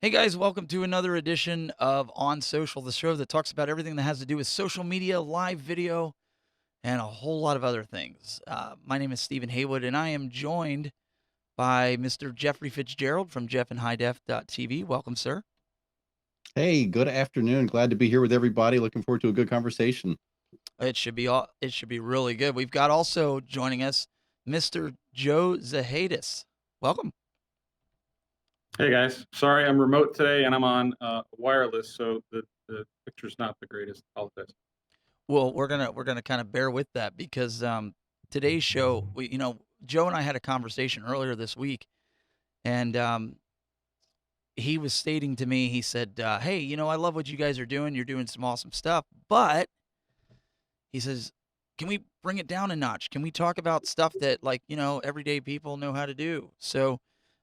Hey guys, welcome to another edition of On Social, the show that talks about everything that has to do with social media, live video, and a whole lot of other things. My name is Stephen Haywood, and I am joined by Mr. Jeffrey Fitzgerald from jeffandhighdef.tv. Welcome, sir. Hey, good afternoon. Glad to be here with everybody. Looking forward to a good conversation. It should be really good. We've got also joining us Mr. Joe Zahaitis. Welcome. Hey guys, sorry I'm remote today and I'm on wireless, so the picture's not the greatest. Apologize. Well, we're gonna kind of bear with that because today's show, Joe and I had a conversation earlier this week, and he was stating to me, he said, "Hey, I love what you guys are doing. You're doing some awesome stuff, but," he says, "can we bring it down a notch? Can we talk about stuff that, like, everyday people know how to do?" So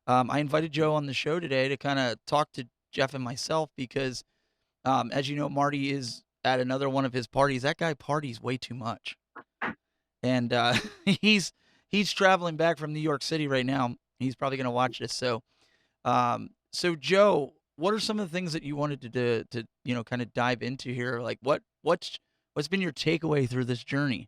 I invited Joe on the show today to kind of talk to Jeff and myself because, as you know, Marty is at another one of his parties. That guy parties way too much, and he's he's traveling back from New York City right now. He's probably going to watch this. So Joe, what are some of the things that you wanted to kind of dive into here? Like what's been your takeaway through this journey?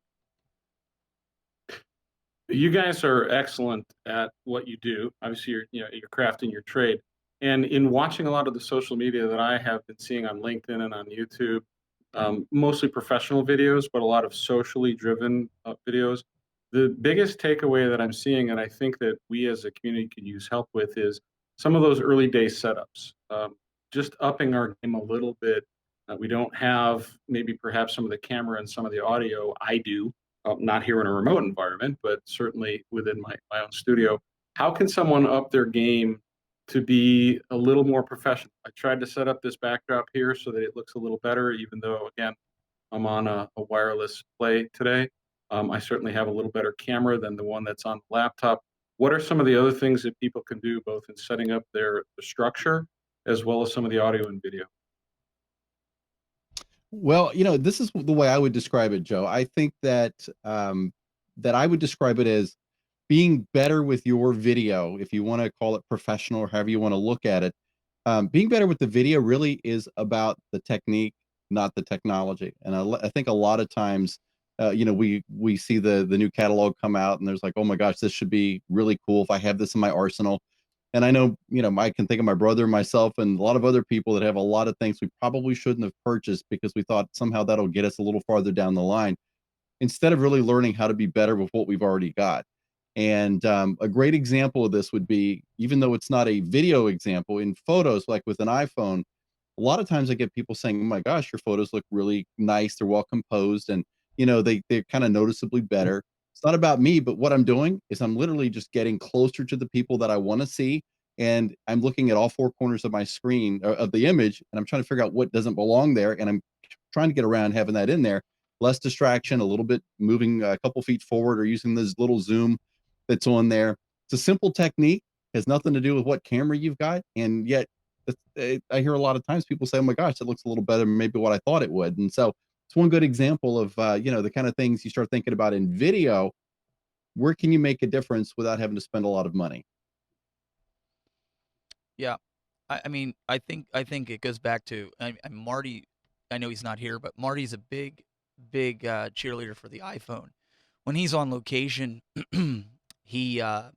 You guys are excellent at what you do. Obviously, you're crafting your trade, and in watching a lot of the social media that I have been seeing on LinkedIn and on YouTube, mostly professional videos, but a lot of socially driven videos. The biggest takeaway that I'm seeing, and I think that we as a community could use help with, is some of those early day setups. Just upping our game a little bit. We don't have maybe perhaps some of the camera and some of the audio. I do, not here in a remote environment, but certainly within my own studio. How can someone up their game to be a little more professional? I tried to set up this backdrop here so that it looks a little better, even though, again, I'm on a wireless play today. I certainly have a little better camera than the one that's on the laptop. What are some of the other things that people can do both in setting up their structure as well as some of the audio and video? Well, this is the way I would describe it, Joe. I think that I would describe it as being better with your video, if you want to call it professional or however you want to look at it. Being better with the video really is about the technique, not the technology. And I think a lot of times, we see the new catalog come out, and there's like, oh my gosh, this should be really cool if I have this in my arsenal. And I know, I can think of my brother, myself, and a lot of other people that have a lot of things we probably shouldn't have purchased because we thought somehow that'll get us a little farther down the line instead of really learning how to be better with what we've already got. And a great example of this would be, even though it's not a video example, in photos, like with an iPhone, a lot of times I get people saying, "Oh my gosh, your photos look really nice. They're well composed, and they're kind of noticeably better." It's not about me, but what I'm doing is I'm literally just getting closer to the people that I want to see, and I'm looking at all four corners of my screen of the image, and I'm trying to figure out what doesn't belong there, and I'm trying to get around having that in there. Less distraction, a little bit moving a couple feet forward, or using this little zoom that's on there. It's a simple technique, has nothing to do with what camera you've got, and yet I hear a lot of times people say, "Oh my gosh, it looks a little better than maybe what I thought it would." And so it's one good example of the kind of things you start thinking about in video. Where can you make a difference without having to spend a lot of money? Yeah. I mean, I think it goes back to Marty. I know he's not here, but Marty's a big cheerleader for the iPhone. When he's on location, he uh,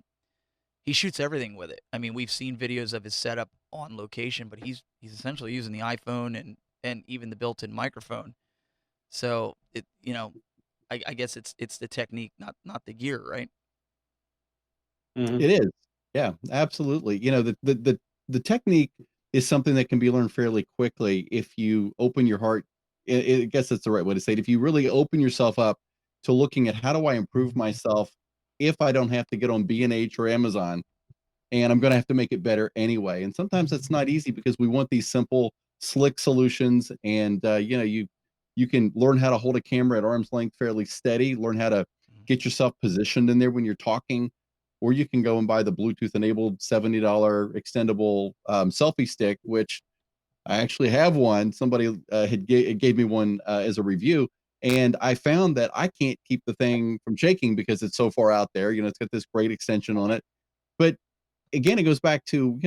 he shoots everything with it. I mean, we've seen videos of his setup on location, but he's essentially using the iPhone and even the built-in microphone. So I guess it's the technique, not the gear, right? Mhm. It is. Yeah, absolutely. The technique is something that can be learned fairly quickly if you open your heart. I guess that's the right way to say it. If you really open yourself up to looking at how do I improve myself if I don't have to get on B&H or Amazon, and I'm gonna have to make it better anyway. And sometimes that's not easy because we want these simple, slick solutions. And you can learn how to hold a camera at arm's length fairly steady, learn how to Mhm. get yourself positioned in there when you're talking, or you can go and buy the Bluetooth enabled $70 extendable selfie stick, which I actually have one. Somebody gave me one as a review, and I found that I can't keep the thing from shaking because it's so far out there. It's got this great extension on it, but again, it goes back to,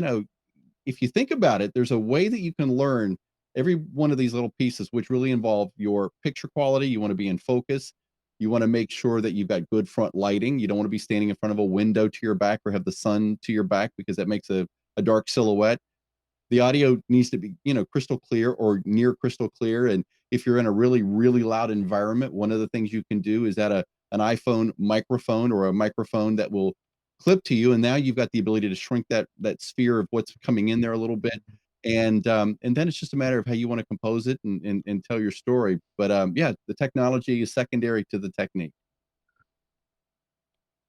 if you think about it, there's a way that you can learn every one of these little pieces, which really involve your picture quality. You want to be in focus. You want to make sure that you've got good front lighting. You don't want to be standing in front of a window to your back or have the sun to your back, because that makes a dark silhouette. The audio needs to be, crystal clear or near crystal clear. And if you're in a really, really loud environment, one of the things you can do is add an iPhone microphone or a microphone that will clip to you. And now you've got the ability to shrink that sphere of what's coming in there a little bit. And then it's just a matter of how you want to compose it and tell your story. But yeah, the technology is secondary to the technique.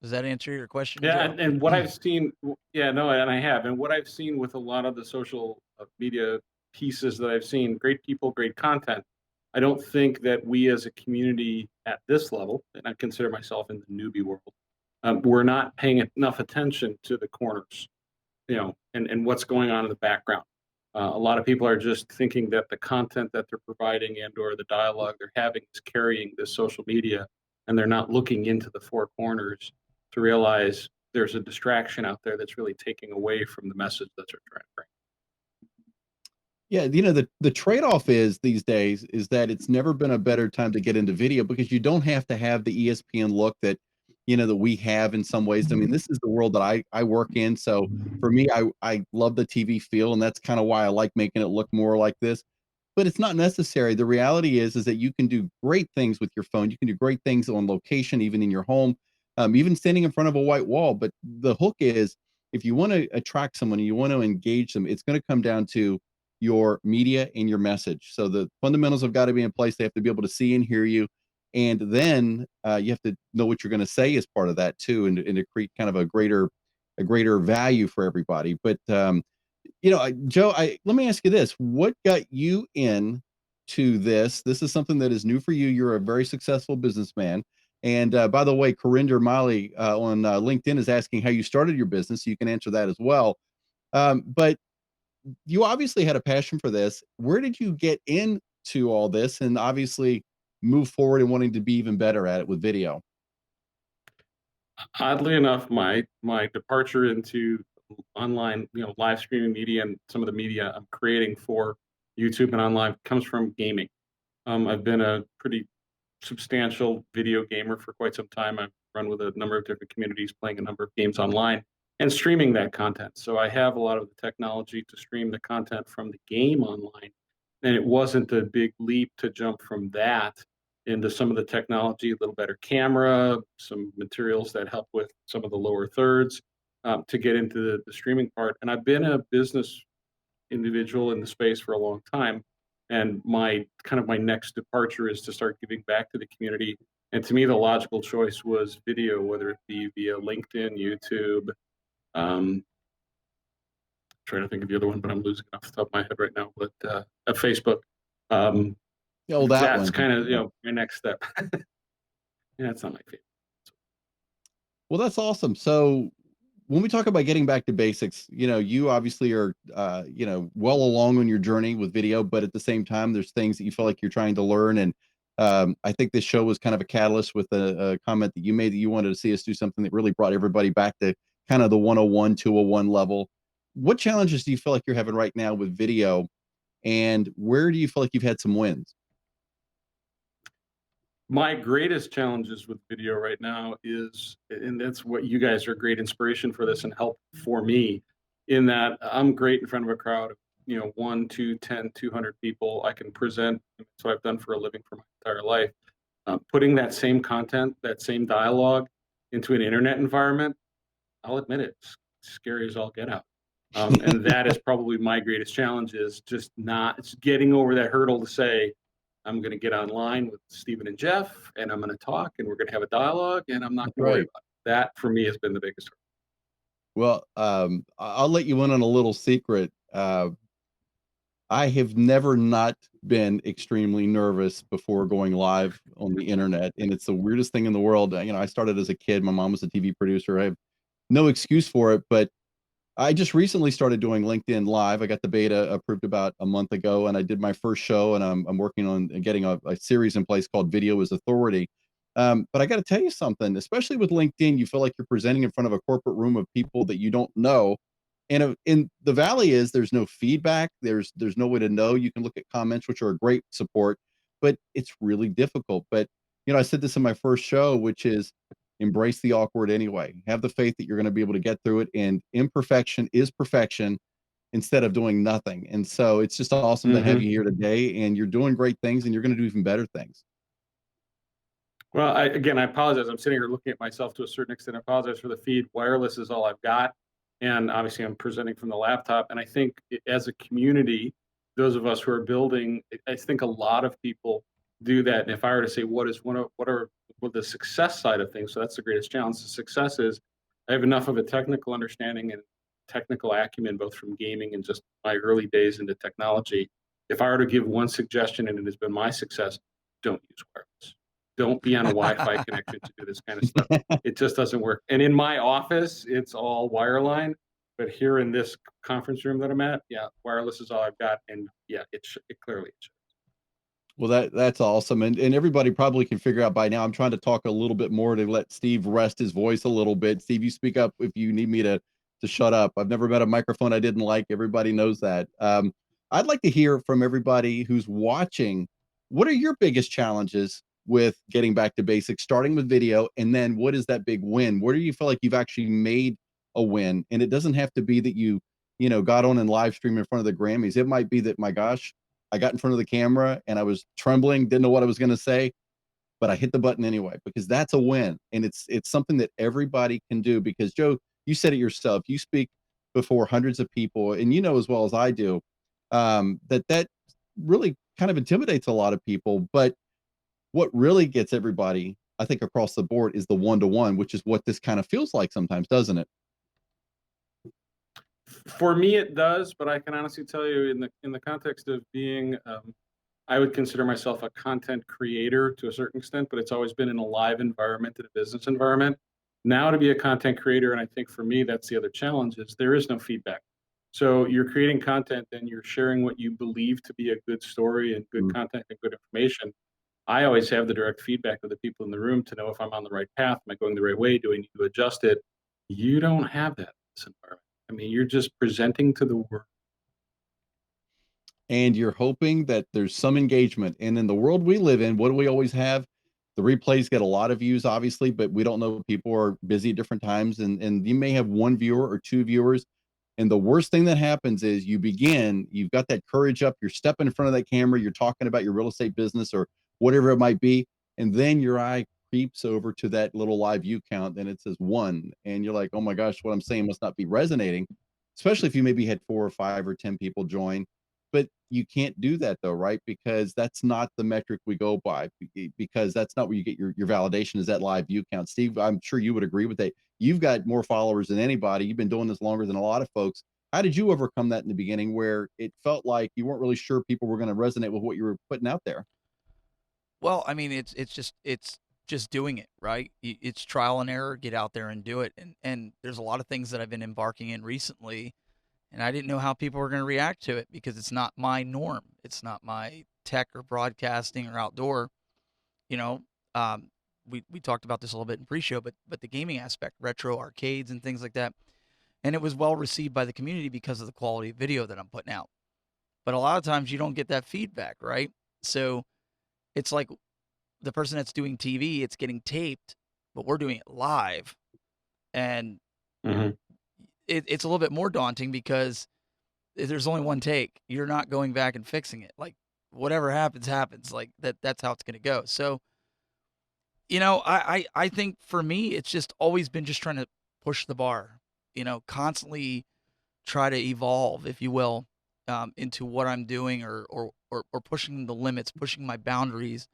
Does that answer your question, Yeah, Joe? and what I've seen, yeah, no, and I have, and what I've seen with a lot of the social media pieces that I've seen, great people, great content. I don't think that we as a community at this level, and I consider myself in the newbie world, we're not paying enough attention to the corners, and what's going on in the background. A lot of people are just thinking that the content that they're providing and or the dialogue they're having is carrying this social media, and they're not looking into the four corners to realize there's a distraction out there that's really taking away from the message that they're trying to bring. Yeah, the trade-off is these days is that it's never been a better time to get into video, because you don't have to have the ESPN look that we have in some ways. I mean, this is the world that I work in. So for me, I love the TV feel, and that's kind of why I like making it look more like this. But it's not necessary. The reality is that you can do great things with your phone. You can do great things on location, even in your home, even standing in front of a white wall. But the hook is, if you want to attract someone and you want to engage them, it's going to come down to your media and your message. So the fundamentals have got to be in place. They have to be able to see and hear you. And then you have to know what you're going to say as part of that too, and to create kind of a greater value for everybody. But Joe, let me ask you this: what got you in to this? This is something that is new for you. You're a very successful businessman. And by the way, Corinder Miley on LinkedIn is asking how you started your business. So you can answer that as well. But you obviously had a passion for this. Where did you get into all this, and obviously move forward and wanting to be even better at it with video? Oddly enough, my departure into online, live streaming media and some of the media I'm creating for YouTube and online comes from gaming. I've been a pretty substantial video gamer for quite some time. I've run with a number of different communities, playing a number of games online and streaming that content. So I have a lot of the technology to stream the content from the game online. And it wasn't a big leap to jump from that into some of the technology, a little better camera, some materials that help with some of the lower thirds, to get into the streaming part. And I've been a business individual in the space for a long time. And my next departure is to start giving back to the community. And to me, the logical choice was video, whether it be via LinkedIn, YouTube. Trying to think of the other one, but I'm losing it off the top of my head right now. But Facebook. Um, Oh, that that's one. kind of my next step. Yeah, it's not my favorite. Well, that's awesome. So when we talk about getting back to basics, you obviously are, well along on your journey with video, but at the same time, there's things that you feel like you're trying to learn. And I think this show was kind of a catalyst with a comment that you made, that you wanted to see us do something that really brought everybody back to kind of the 101, 201 level. What challenges do you feel like you're having right now with video? And where do you feel like you've had some wins? My greatest challenges with video right now is, and that's what you guys are great inspiration for this and help for me, in that I'm great in front of a crowd of, 1, 2, 10, 200 people. I can present. That's what I've done for a living for my entire life. Putting that same content, that same dialogue into an internet environment, I'll admit it, it's scary as all get out. And that is probably my greatest challenge, is just not, it's getting over that hurdle to say, I'm going to get online with Stephen and Jeff, and I'm going to talk, and we're going to have a dialogue, and I'm not That's going to worry right. about it. That for me has been the biggest. Well, I'll let you in on a little secret. I have never not been extremely nervous before going live on the internet, and it's the weirdest thing in the world. I started as a kid. My mom was a TV producer. I have no excuse for it, but I just recently started doing LinkedIn Live. I got the beta approved about a month ago, and I did my first show, and I'm working on getting a series in place called Video is Authority. But I got to tell you something, especially with LinkedIn, you feel like you're presenting in front of a corporate room of people that you don't know, And in the valley is there's no feedback. There's no way to know. You can look at comments, which are a great support, but it's really difficult. But I said this in my first show, which is embrace the awkward anyway. Have the faith that you're going to be able to get through it. And imperfection is perfection instead of doing nothing. And so it's just awesome to have Hmm. you here today. And you're doing great things, and you're going to do even better things. Well, again, I apologize. I'm sitting here looking at myself to a certain extent. I apologize for the feed. Wireless is all I've got. And obviously, I'm presenting from the laptop. And I think as a community, those of us who are building, I think a lot of people do that. And if I were to say, what the success side of things? So that's the greatest challenge. The success is I have enough of a technical understanding and technical acumen, both from gaming and just my early days into technology. If I were to give one suggestion, and it has been my success, don't use wireless. Don't be on a Wi-Fi connection to do this kind of stuff. It just doesn't work. And in my office, it's all wireline. But here in this conference room that I'm at, yeah, wireless is all I've got. And yeah, it clearly shows. Well, that's awesome, and everybody probably can figure out by now. I'm trying to talk a little bit more to let Steve rest his voice a little bit. Steve, you speak up if you need me to shut up. I've never met a microphone I didn't like. Everybody knows that. I'd like to hear from everybody who's watching. What are your biggest challenges with getting back to basics, starting with video, and then what is that big win? Where do you feel like you've actually made a win? And it doesn't have to be that you got on and live stream in front of the Grammys. It might be that, my gosh, I got in front of the camera and I was trembling, didn't know what I was going to say, but I hit the button anyway because that's a win. And it's something that everybody can do because Joe, you said it yourself. You speak before hundreds of people, and you know as well as I do that really kind of intimidates a lot of people. But what really gets everybody, I think, across the board is the one-to-one, which is what this kind of feels like sometimes, doesn't it? For me, it does, but I can honestly tell you, in the context of being, I would consider myself a content creator to a certain extent, but it's always been in a live environment, in a business environment. Now to be a content creator, and I think for me that's the other challenge, is there is no feedback. So you're creating content and you're sharing what you believe to be a good story and good Mm. content and good information. I always have the direct feedback of the people in the room to know if I'm on the right path. Am I going the right way? Do I need to adjust it? You don't have that in this environment. I mean, you're just presenting to the world. And you're hoping that there's some engagement. And in the world we live in, what do we always have? The replays get a lot of views, obviously, but we don't know, people are busy at different times, and you may have one viewer or two viewers. And the worst thing that happens is you've got that courage up, you're stepping in front of that camera, you're talking about your real estate business or whatever it might be, and then your eye creeps over to that little live view count and it says one, and you're like, oh my gosh, what I'm saying must not be resonating, especially if you maybe had 4 or 5 or 10 people join. But you can't do that though, right? Because that's not the metric we go by, because that's not where you get your validation, is that live view count. Steve, I'm sure you would agree with that. You've got more followers than anybody. You've been doing this longer than a lot of folks. How did you overcome that in the beginning where it felt like you weren't really sure people were going to resonate with what you were putting out there? Well, I mean, it's just doing it, right? It's trial and error. Get out there and do it. And there's a lot of things that I've been embarking in recently, and I didn't know how people were going to react to it because it's not my norm. It's not my tech or broadcasting or outdoor. You know, um, we talked about this a little bit in pre-show, but the gaming aspect, retro arcades and things like that, and it was well received by the community because of the quality of video that I'm putting out. But a lot of times you don't get that feedback, right? So it's like the person that's doing TV, it's getting taped, but we're doing it live, and Mhm. it's a little bit more daunting because there's only one take. You're not going back and fixing it. Like whatever happens, happens. Like that's how it's gonna go. So, I think for me, it's just always been just trying to push the bar, constantly try to evolve, if you will, into what I'm doing or pushing the limits, pushing my boundaries.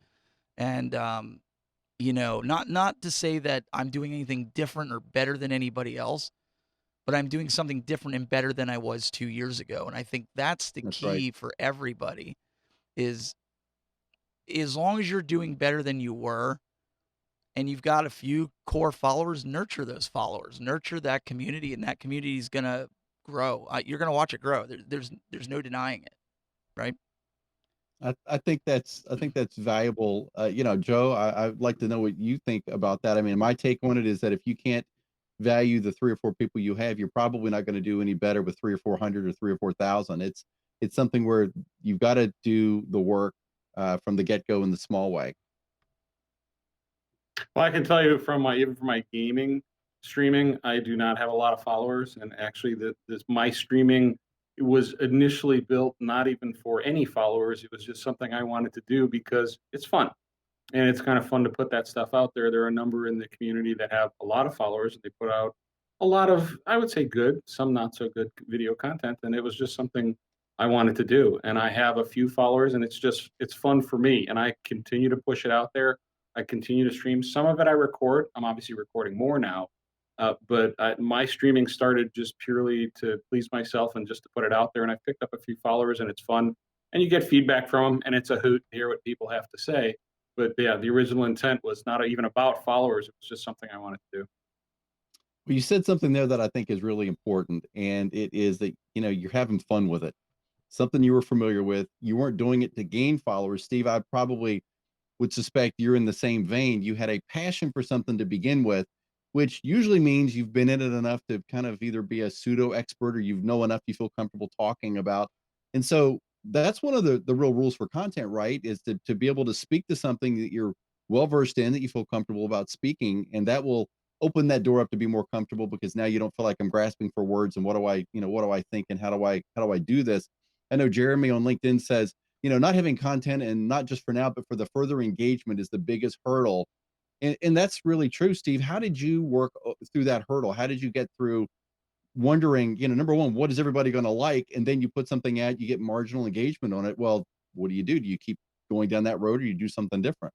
And not to say that I'm doing anything different or better than anybody else, but I'm doing something different and better than I was 2 years ago. And I think that's the That's right. key for everybody is as long as you're doing better than you were and you've got a few core followers, nurture those followers, nurture that community, and that community is gonna grow. You're gonna watch it grow. There's no denying it, right? I think that's valuable. Joe, I'd like to know what you think about that. I mean, my take on it is that if you can't value the 3 or 4 people you have, you're probably not gonna do any better with 3 or 400 or 3 or 4,000. It's something where you've gotta do the work, from the get-go in the small way. Well, I can tell you from my even from my gaming streaming, I do not have a lot of followers, and actually, my streaming was initially built not even for any followers. It was just something I wanted to do because it's fun. And it's kind of fun to put that stuff out there. There are a number in the community that have a lot of followers, and they put out a lot of, I would say, good, some not so good video content. And it was just something I wanted to do. And I have a few followers, and it's fun for me. And I continue to push it out there. I continue to stream. Some of it I record. I'm obviously recording more now. But my streaming started just purely to please myself and just to put it out there. And I picked up a few followers, and it's fun. And you get feedback from them, and it's a hoot to hear what people have to say. But yeah, the original intent was not even about followers. It was just something I wanted to do. Well, you said something there that I think is really important, and it is that, you're having fun with it. Something you were familiar with. You weren't doing it to gain followers. Steve, I probably would suspect you're in the same vein. You had a passion for something to begin with, which usually means you've been in it enough to kind of either be a pseudo expert or you know enough you feel comfortable talking about. And so that's one of the real rules for content, right? Is to be able to speak to something that you're well versed in, that you feel comfortable about speaking, and that will open that door up to be more comfortable because now you don't feel like I'm grasping for words and what do I think and how do I do this? I know Jeremy on LinkedIn says, not having content and not just for now, but for the further engagement is the biggest hurdle. And that's really true, Steve. How did you work through that hurdle? How did you get through wondering, number one, what is everybody going to like? And then you put something out, you get marginal engagement on it. Well, what do you do? Do you keep going down that road or you do something different?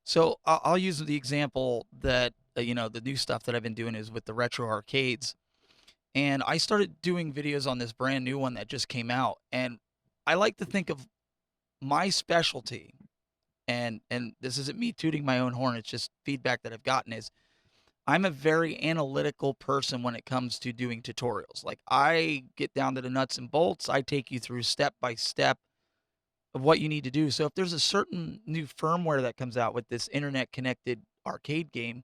So I'll use the example that the new stuff that I've been doing is with the retro arcades, and I started doing videos on this brand new one that just came out, and I like to think of my specialty, and this isn't me tooting my own horn, it's just feedback that I've gotten, is I'm a very analytical person when it comes to doing tutorials. Like, I get down to the nuts and bolts. I take you through step by step of what you need to do. So if there's a certain new firmware that comes out with this internet connected arcade game,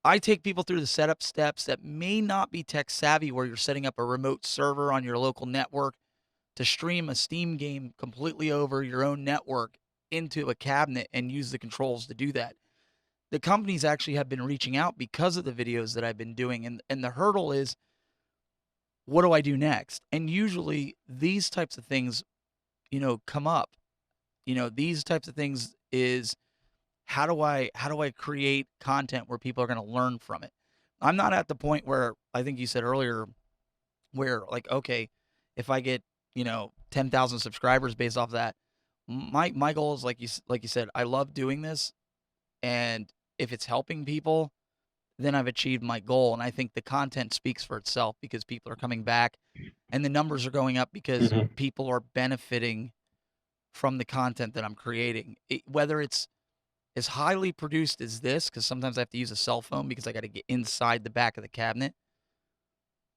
I take people through the setup steps that may not be tech savvy, where you're setting up a remote server on your local network to stream a Steam game completely over your own network into a cabinet and use the controls to do that. The companies actually have been reaching out because of the videos that I've been doing, and the hurdle is, what do I do next? And usually these types of things, come up. These types of things is, how do I create content where people are going to learn from it? I'm not at the point where I think you said earlier, where, like, okay, if I get 10,000 subscribers based off that, my goal is, like you said, I love doing this, and if it's helping people, then I've achieved my goal. And I think the content speaks for itself because people are coming back, and the numbers are going up because Mhm. people are benefiting from the content that I'm creating. Whether it's as highly produced as this, because sometimes I have to use a cell phone because I got to get inside the back of the cabinet,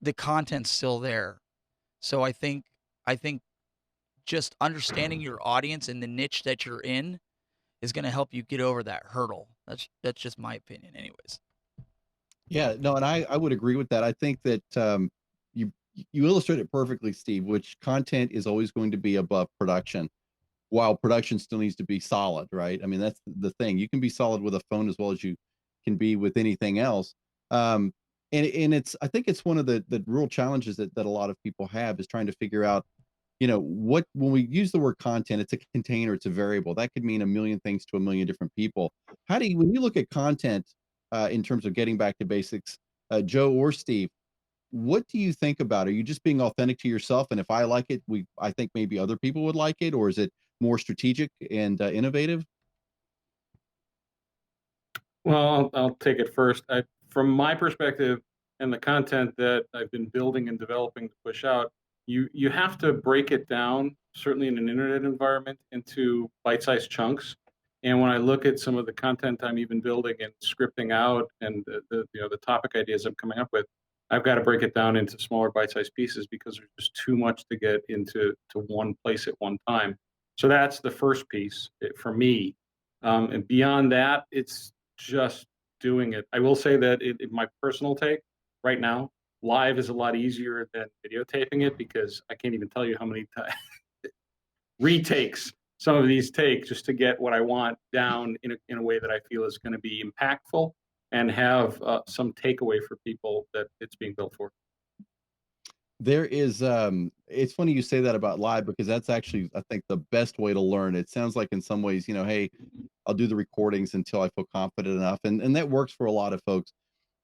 the content's still there. So I think just understanding your audience and the niche that you're in is going to help you get over that hurdle. That's just my opinion, anyways. Yeah, no, and I would agree with that. I think that you you illustrate it perfectly, Steve, which content is always going to be above production, while production still needs to be solid, right? I mean, that's the thing. You can be solid with a phone as well as you can be with anything else. Um, and it's I think it's one of the real challenges that a lot of people have is trying to figure out, what when we use the word content, it's a container, it's a variable. That could mean a million things to a million different people. How do you when you look at content in terms of getting back to basics, Joe or Steve, what do you think about? Are you just being authentic to yourself? And if I like it, I think maybe other people would like it, or is it more strategic and innovative? Well, I'll take it first. From my perspective and the content that I've been building and developing to push out, you have to break it down, certainly in an internet environment, into bite-sized chunks. And when I look at some of the content I'm even building and scripting out, and the topic ideas I'm coming up with, I've got to break it down into smaller bite-sized pieces because there's just too much to get into one place at one time. So that's the first piece for me. And beyond that, it's just doing it. I will say that in my personal take, right now, live is a lot easier than videotaping it because I can't even tell you how many retakes some of these take just to get what I want down in a way that I feel is going to be impactful and have some takeaway for people that it's being built for. There is, it's funny you say that about live because that's actually, I think, the best way to learn. It sounds like in some ways, hey, I'll do the recordings until I feel confident enough, and that works for a lot of folks.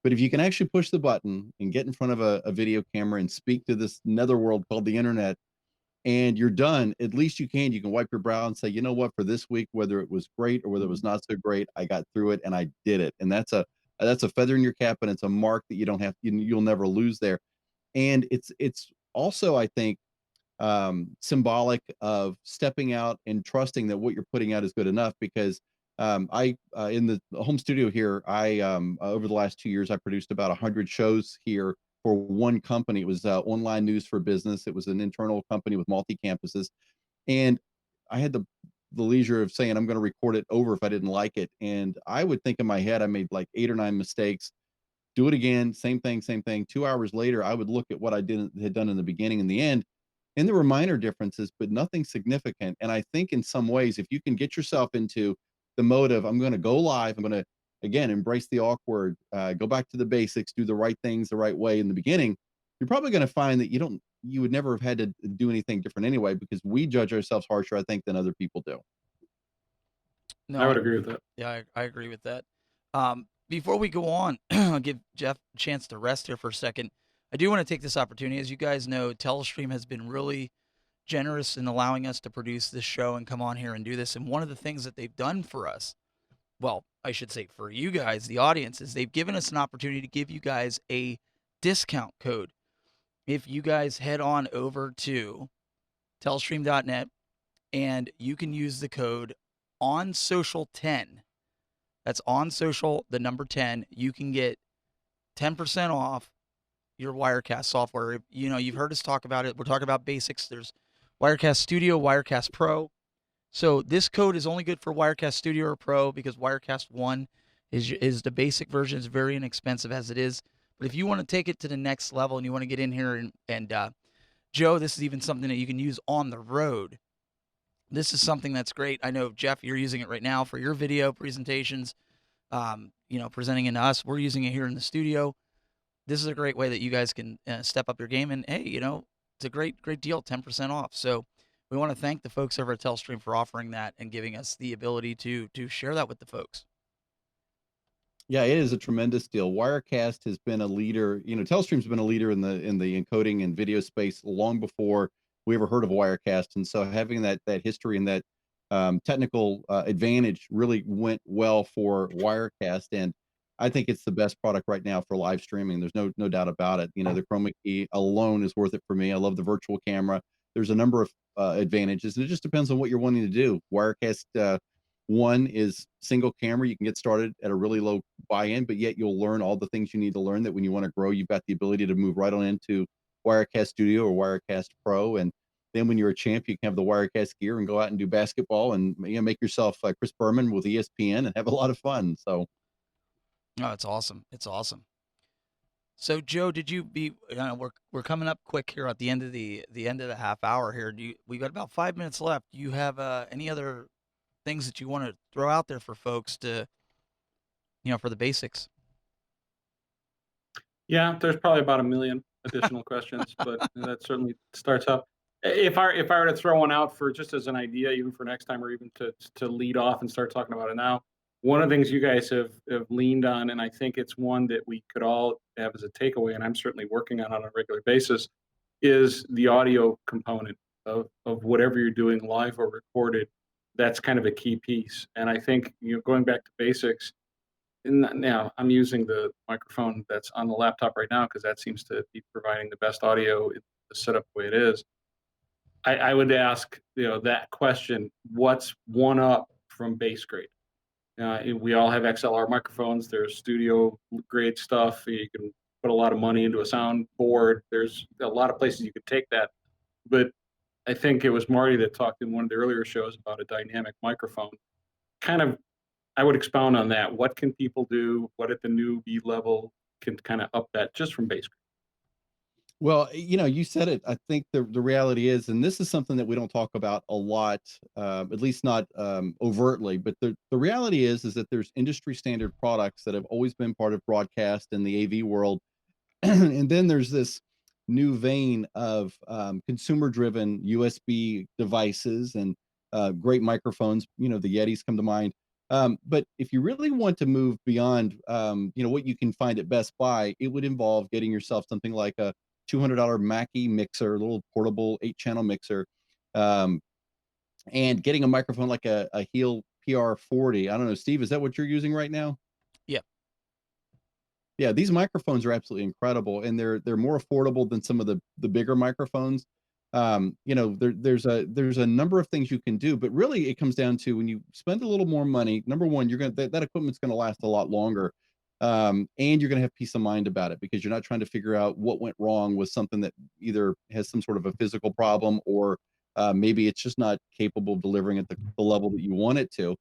But if you can actually push the button and get in front of a video camera and speak to this netherworld called the internet, and you're done, at least you can wipe your brow and say, you know what, for this week, whether it was great or whether it was not so great, I got through it and I did it. And that's a feather in your cap, and it's a mark that you don't have, you'll never lose there. And it's also, I think, symbolic of stepping out and trusting that what you're putting out is good enough. Because I in the home studio here, I over the last 2 years, I produced about 100 shows here for one company. It was online news for business. It was an internal company with multi campuses, and I had the leisure of saying I'm going to record it over if I didn't like it. And I would think in my head I made like 8 or 9 mistakes, do it again, same thing, same thing. 2 hours later, I would look at what I had done in the beginning and the end, and there were minor differences, but nothing significant. And I think in some ways, if you can get yourself into the mode of I'm going to go live, I'm going to again embrace the awkward, go back to the basics, do the right things the right way in the beginning, you're probably going to find that you would never have had to do anything different anyway, because we judge ourselves harsher, I think, than other people do. I No, would agree with that. yeah, I agree with that. Before we go on, I'll give Jeff a chance to rest here for a second. I do want to take this opportunity. As you guys know, Telestream has been really generous in allowing us to produce this show and come on here and do this. And one of the things that they've done for us, well, I should say for you guys, the audience, is they've given us an opportunity to give you guys a discount code. If you guys head on over to telestream.net and you can use the code on social 10. That's on social, the number 10. You can get 10% off your Wirecast software. You've heard us talk about it. We're talking about basics. There's Wirecast Studio, Wirecast Pro. So this code is only good for Wirecast Studio or Pro because Wirecast 1 is the basic version. It's very inexpensive as it is. But if you want to take it to the next level and you want to get in here and Joe, this is even something that you can use on the road. This is something that's great. I know, Jeff, you're using it right now for your video presentations, presenting it to us. We're using it here in the studio. This is a great way that you guys can step up your game. And, hey, it's a great deal, 10% off. So we want to thank the folks over at Telestream for offering that and giving us the ability to share that with the folks. Yeah, it is a tremendous deal. Wirecast has been a leader. Telestream's been a leader in the encoding and video space long before we ever heard of Wirecast, and so having that history and that technical advantage really went well for Wirecast. And I think it's the best product right now for live streaming. There's no doubt about it. The chroma key alone is worth it for me. I love the virtual camera. There's a number of advantages, and it just depends on what you're wanting to do. Wirecast one is single camera. You can get started at a really low buy-in, but yet you'll learn all the things you need to learn, that when you want to grow, you've got the ability to move right on into Wirecast Studio or Wirecast Pro. And then when you're a champ, you can have the Wirecast gear and go out and do basketball and make yourself Chris Berman with ESPN and have a lot of fun. So, Oh, it's awesome. It's awesome. So, Joe, did you be? We're coming up quick here at the end of the half hour here. We got about 5 minutes left. Do you have any other things that you want to throw out there for folks to, for the basics? Yeah, there's probably about a million additional questions, but that certainly starts up. If I were to throw one out for just as an idea, even for next time, or even to lead off and start talking about it now, one of the things you guys have leaned on, and I think it's one that we could all have as a takeaway, and I'm certainly working on a regular basis, is the audio component of whatever you're doing, live or recorded. That's kind of a key piece, and I think going back to basics. And now I'm using the microphone that's on the laptop right now because that seems to be providing the best audio in the setup the way it is. I would ask that question: what's one up from base grade? We all have XLR microphones. There's studio grade stuff. You can put a lot of money into a sound board. There's a lot of places you could take that. But I think it was Marty that talked in one of the earlier shows about a dynamic microphone. Kind of I would expound on that. What can people do? What at the newbie level can kind of up that just from base? Well, you said it. I think the reality is, and this is something that we don't talk about a lot, at least not overtly. But the reality is that there's industry standard products that have always been part of broadcast in the AV world, and then there's this new vein of consumer driven USB devices and great microphones. The Yetis come to mind. But if you really want to move beyond, what you can find at Best Buy, it would involve getting yourself something like a $200 Mackie mixer, a little portable 8-channel mixer, um, and getting a microphone like a Heel PR40. I don't know, Steve, is that what you're using right now? Yeah. Yeah, these microphones are absolutely incredible, and they're more affordable than some of the bigger microphones. There's a number of things you can do, but really it comes down to when you spend a little more money. Number one, you're gonna that equipment's gonna last a lot longer, and you're gonna have peace of mind about it because you're not trying to figure out what went wrong with something that either has some sort of a physical problem or maybe it's just not capable of delivering at the level that you want it to.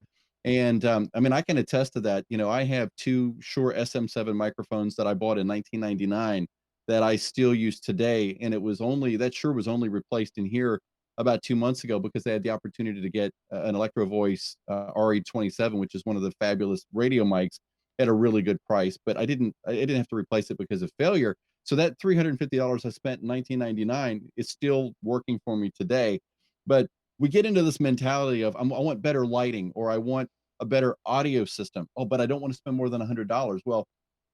And I mean, I can attest to that. I have two Shure SM7 microphones that I bought in 1999 that I still use today. And that Shure was only replaced in here about 2 months ago because they had the opportunity to get an Electro Voice RE27, which is one of the fabulous radio mics at a really good price. But I didn't have to replace it because of failure. So that $350 I spent in 1999 is still working for me today. But we get into this mentality of I want better lighting or I want a better audio system. Oh, but I don't want to spend more than $100. Well,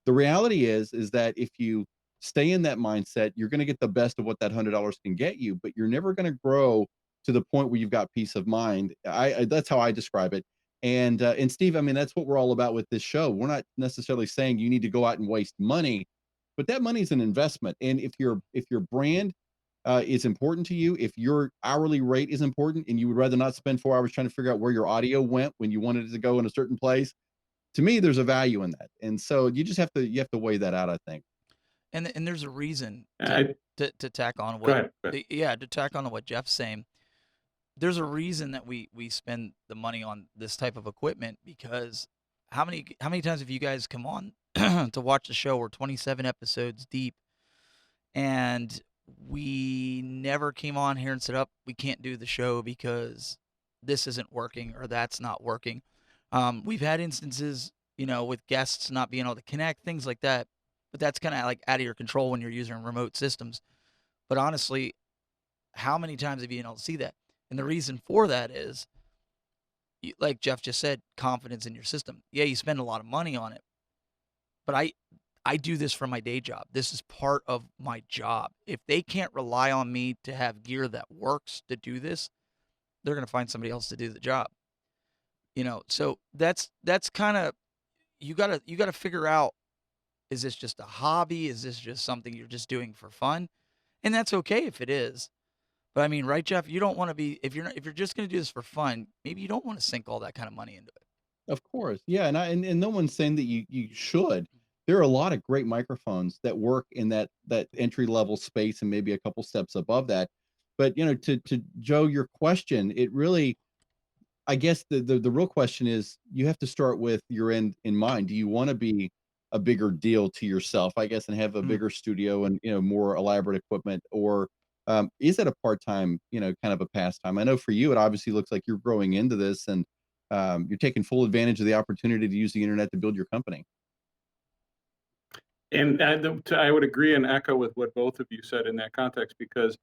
the reality is that if you stay in that mindset, you're going to get the best of what that $100 can get you, but you're never going to grow to the point where you've got peace of mind. That's how I describe it. And Steve, I mean, that's what we're all about with this show. We're not necessarily saying you need to go out and waste money, but that money is an investment. And if your brand is important to you, if your hourly rate is important and you would rather not spend 4 hours trying to figure out where your audio went when you wanted it to go in a certain place, to me, there's a value in that. And so you have to weigh that out, I think. And there's a reason to I to tack on Go what ahead. Go ahead. yeah, to tack on what Jeff's saying. There's a reason that we spend the money on this type of equipment because how many times have you guys come on to watch the show? We're 27 episodes deep, and we never came on here and said, "Up, we can't do the show because this isn't working or that's not working." We've had instances, with guests not being able to connect, things like that, but that's kind of like out of your control when you're using remote systems. But honestly, how many times have you been able to see that? And the reason for that is, like Jeff just said, confidence in your system. Yeah, you spend a lot of money on it, but I do this for my day job. This is part of my job. If they can't rely on me to have gear that works to do this, they're going to find somebody else to do the job. So that's kind of you got to figure out, is this just a hobby? Is this just something you're just doing for fun? And that's okay if it is. But I mean, right, Jeff? You don't want to be if you're just going to do this for fun. Maybe you don't want to sink all that kind of money into it. Of course. Yeah, and no one's saying that you should. There are a lot of great microphones that work in that entry level space and maybe a couple steps above that. But to Joe, your question, it really I guess the real question is you have to start with your end in mind. Do you want to be a bigger deal to yourself, I guess, and have a Mm. bigger studio and more elaborate equipment, or is it a part-time, kind of a pastime? I know for you, it obviously looks like you're growing into this and you're taking full advantage of the opportunity to use the internet to build your company. And I would agree and echo with what both of you said in that context because,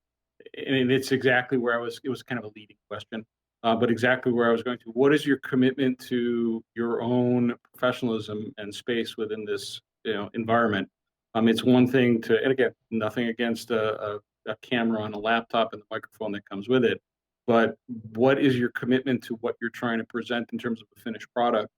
and it's exactly where I was. It was kind of a leading question, but exactly where I was going to. What is your commitment to your own professionalism and space within this, environment? It's one thing to, and again, nothing against a camera on a laptop and the microphone that comes with it, but what is your commitment to what you're trying to present in terms of a finished product?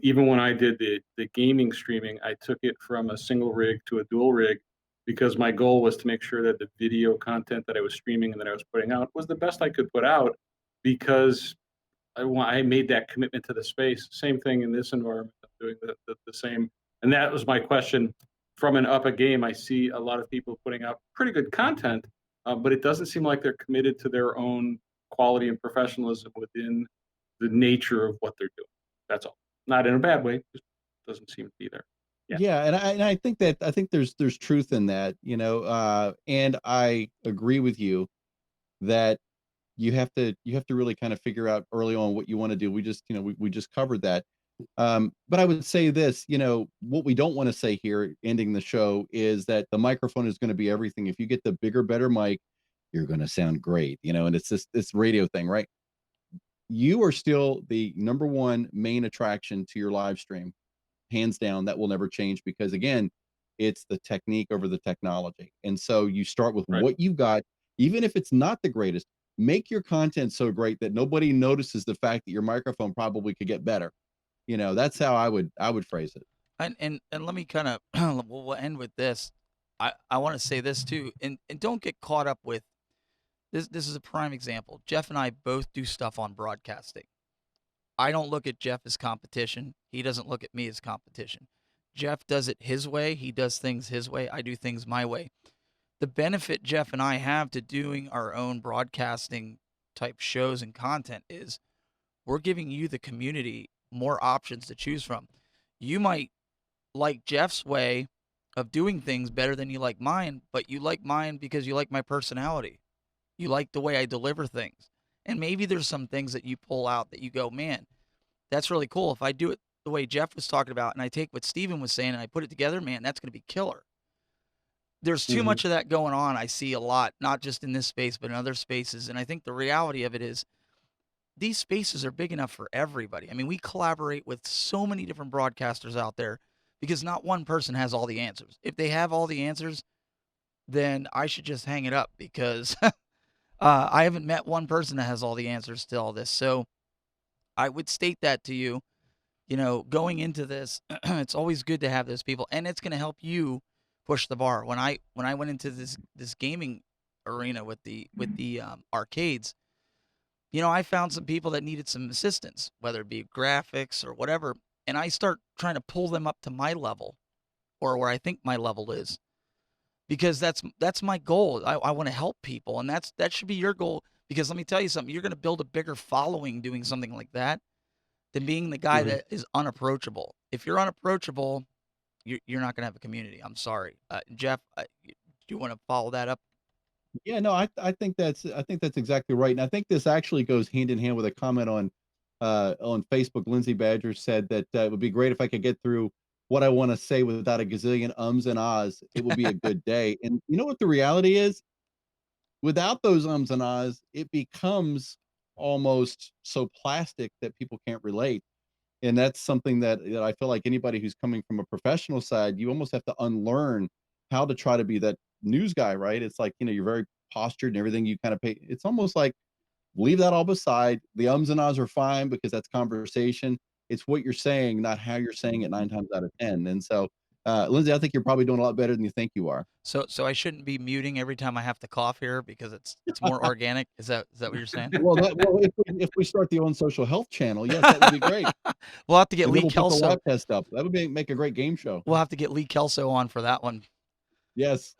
Even when I did the gaming streaming, I took it from a single rig to a dual rig because my goal was to make sure that the video content that I was streaming and that I was putting out was the best I could put out because I made that commitment to the space. Same thing in this environment, I'm doing the same. And that was my question. From an up a game, I see a lot of people putting out pretty good content, but it doesn't seem like they're committed to their own quality and professionalism within the nature of what they're doing. That's all. Not in a bad way, just doesn't seem to be there. Yeah. Yeah, and I think there's truth in that, and I agree with you that you have to really kind of figure out early on what you want to do. We just, we just covered that. But I would say this, what we don't want to say here, ending the show, is that the microphone is going to be everything. If you get the bigger, better mic, you're going to sound great, and it's this radio thing, right? You are still the number one main attraction to your live stream, hands down. That will never change because, again, it's the technique over the technology. And so you start with Right. what you got, even if it's not the greatest. Make your content so great that nobody notices the fact that your microphone probably could get better. That's how I would phrase it. And let me kind of we'll end with this. I want to say this too, and don't get caught up with this. This is a prime example. Jeff and I both do stuff on broadcasting. I don't look at Jeff as competition. He doesn't look at me as competition. Jeff does it his way. He does things his way. I do things my way. The benefit Jeff and I have to doing our own broadcasting type shows and content is we're giving you, the community, more options to choose from. You might like Jeff's way of doing things better than you like mine, but you like mine because you like my personality. You like the way I deliver things. And maybe there's some things that you pull out that you go, man, that's really cool. If I do it the way Jeff was talking about and I take what Steven was saying and I put it together, man, that's going to be killer. There's too Mhm. much of that going on. I see a lot, not just in this space, but in other spaces. And I think the reality of it is these spaces are big enough for everybody. I mean, we collaborate with so many different broadcasters out there because not one person has all the answers. If they have all the answers, then I should just hang it up because I haven't met one person that has all the answers to all this. So I would state that to you, going into this, it's always good to have those people, and it's going to help you push the bar. When I went into this gaming arena with the arcades, I found some people that needed some assistance, whether it be graphics or whatever, and I start trying to pull them up to my level or where I think my level is because that's my goal. I want to help people, and that should be your goal because let me tell you something, you're going to build a bigger following doing something like that than being the guy Mhm. that is unapproachable. If you're unapproachable, you're not going to have a community. I'm sorry. Jeff, do you want to follow that up? Yeah, no, I think that's exactly right, and I think this actually goes hand in hand with a comment on Facebook. Lindsay Badger said that it would be great if I could get through what I want to say without a gazillion ums and ahs. It would be a good day. And you know what the reality is? Without those ums and ahs, it becomes almost so plastic that people can't relate. And that's something that I feel like anybody who's coming from a professional side, you almost have to unlearn how to try to be that news guy, right? It's like, you're very postured and everything. You kind of pay. It's almost like leave that all beside. The ums and ahs are fine because that's conversation. It's what you're saying, not how you're saying it 9 times out of 10. And so, Lindsay, I think you're probably doing a lot better than you think you are. So I shouldn't be muting every time I have to cough here because it's more organic. Is that what you're saying? Well, if we start the own social health channel, yes, that would be great. We'll have to get And then Lee we'll put the Kelso. lab test up. That would make a great game show. We'll have to get Lee Kelso on for that one. Yes.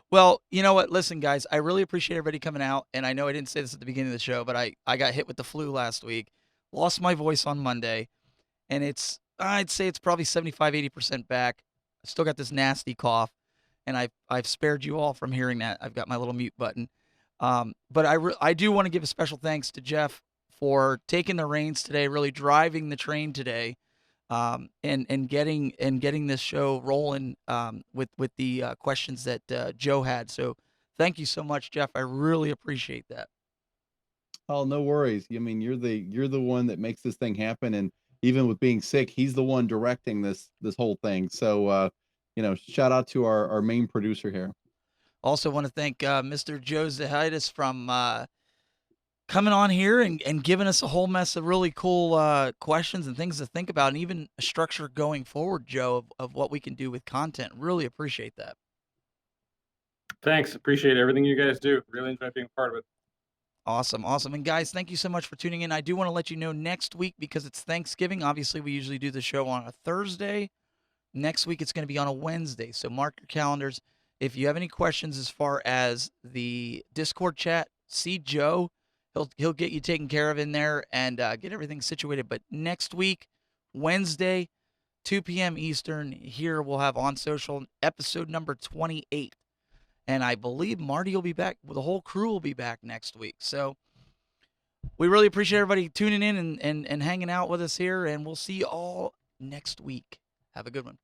Well, you know what? Listen, guys, I really appreciate everybody coming out. And I know I didn't say this at the beginning of the show, but I got hit with the flu last week, lost my voice on Monday, and I'd say it's probably 75-80% back. I still got this nasty cough, and I've spared you all from hearing that. I've got my little mute button. But I do want to give a special thanks to Jeff for taking the reins today, really driving the train today, and getting this show rolling with the questions that Joe had. So thank you so much, Jeff. I really appreciate that. Oh, no worries. I mean, you're the one that makes this thing happen, and even with being sick, he's the one directing this whole thing. So, shout out to our main producer here. Also, want to thank Mr. Joe Zahaitis from coming on here and giving us a whole mess of really cool questions and things to think about, and even a structure going forward, Joe, of what we can do with content. Really appreciate that. Thanks. Appreciate everything you guys do. Really enjoy being a part of it. Awesome, awesome. And guys, thank you so much for tuning in. I do want to let you know next week, because it's Thanksgiving. Obviously, we usually do the show on a Thursday. Next week, it's going to be on a Wednesday. So mark your calendars. If you have any questions as far as the Discord chat, see Joe. He'll get you taken care of in there and get everything situated. But next week, Wednesday, 2 p.m. Eastern. Here we'll have On Social episode number 28. And I believe Marty will be back. The whole crew will be back next week. So we really appreciate everybody tuning in and hanging out with us here. And we'll see you all next week. Have a good one.